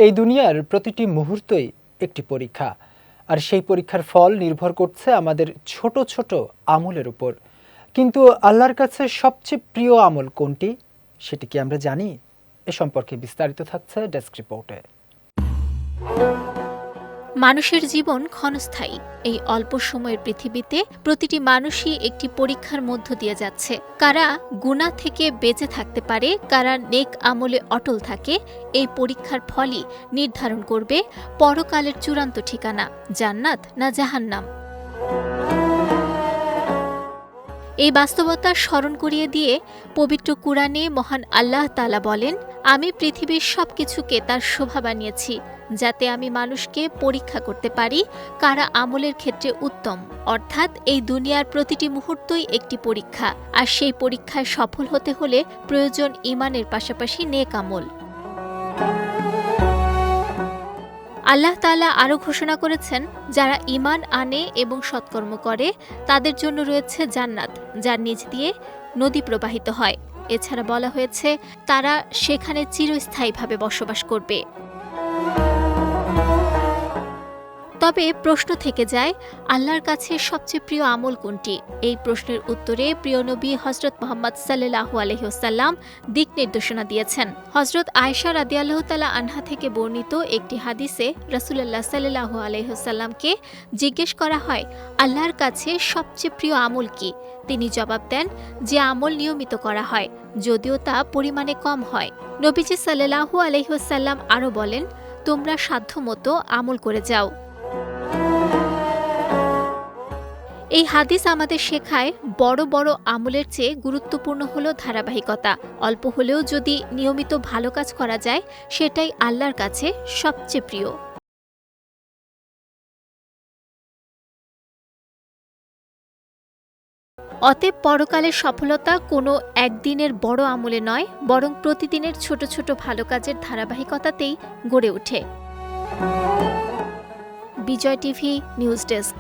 এই দুনিয়ার প্রতিটি মুহূর্তই একটি পরীক্ষা, আর সেই পরীক্ষার ফল নির্ভর করছে আমাদের ছোট ছোট আমলের উপর। কিন্তু আল্লাহর কাছে সবচেয়ে প্রিয় আমল কোনটি, সেটি কি আমরা জানি? এ সম্পর্কে বিস্তারিত থাকছে ডেস্ক রিপোর্টে। মানুষের জীবন ক্ষণস্থায়ী। এই অল্প সময়ের পৃথিবীতে প্রতিটি মানুষই একটি পরীক্ষার মধ্য দিয়ে যাচ্ছে। কারা গুনাহ থেকে বেঁচে থাকতে পারে, কারা নেক আমলে অটল থাকে, এই পরীক্ষার ফলই নির্ধারণ করবে পরকালের চূড়ান্ত ঠিকানা, জান্নাত না জাহান্নাম। এই বাস্তবতা স্মরণ করিয়ে দিয়ে পবিত্র কুরআনে মহান আল্লাহ তাআলা বলেন, আমি পৃথিবীর সবকিছুকে তার শোভা বানিয়েছি, যাতে আমি মানুষকে পরীক্ষা করতে পারি কারা আমলের ক্ষেত্রে উত্তম। অর্থাৎ এই দুনিয়ার প্রতিটি মুহূর্তই একটি পরীক্ষা, আর সেই পরীক্ষায় সফল হতে হলে প্রয়োজন ঈমানের পাশাপাশি নেক আমল। আল্লাহ তাআলা আরও ঘোষণা করেছেন, যারা ঈমান আনে এবং সৎকর্ম করে তাদের জন্য রয়েছে জান্নাত, যার নিচ দিয়ে নদী প্রবাহিত হয়। এছাড়া বলা হয়েছে তারা সেখানে চিরস্থায়ীভাবে বসবাস করবে। তবে প্রশ্ন থেকে যায়, আল্লাহর কাছে সবচেয়ে প্রিয় আমল কোনটি? এই প্রশ্নের উত্তরে প্রিয় নবী হযরত মুহাম্মদ সাল্লাল্লাহু আলাইহি ওয়াসাল্লাম দিক নির্দেশনা দিয়েছেন। হযরত আয়েশা রাদিয়াল্লাহু তাআলা আনহা থেকে বর্ণিত একটি হাদিসে রাসূলুল্লাহ সাল্লাল্লাহু আলাইহি ওয়াসাল্লামকে জিজ্ঞেস করা হয়, আল্লাহর কাছে সবচেয়ে প্রিয় আমল কি? তিনি জবাব দেন, যে আমল নিয়মিত করা হয়, যদিও তা পরিমাণে কম হয়। নবীজি সাল্লাল্লাহু আলাইহি ওয়াসাল্লাম আরও বলেন, তোমরা সাধ্যমতো আমল করে যাও। এই হাদিস আমাদের শেখায়, বড় বড় আমলের চেয়ে গুরুত্বপূর্ণ হলো ধারাবাহিকতা। অল্প হলেও যদি নিয়মিত ভালো কাজ করা যায়, সেটাই আল্লাহর কাছে সবচেয়ে প্রিয়। অতএব পরকালের সফলতা কোনো একদিনের বড় আমলে নয়, বরং প্রতিদিনের ছোট ছোট ভালো কাজের ধারাবাহিকতাতেই গড়ে ওঠে। বিজয় টিভি নিউজ ডেস্ক।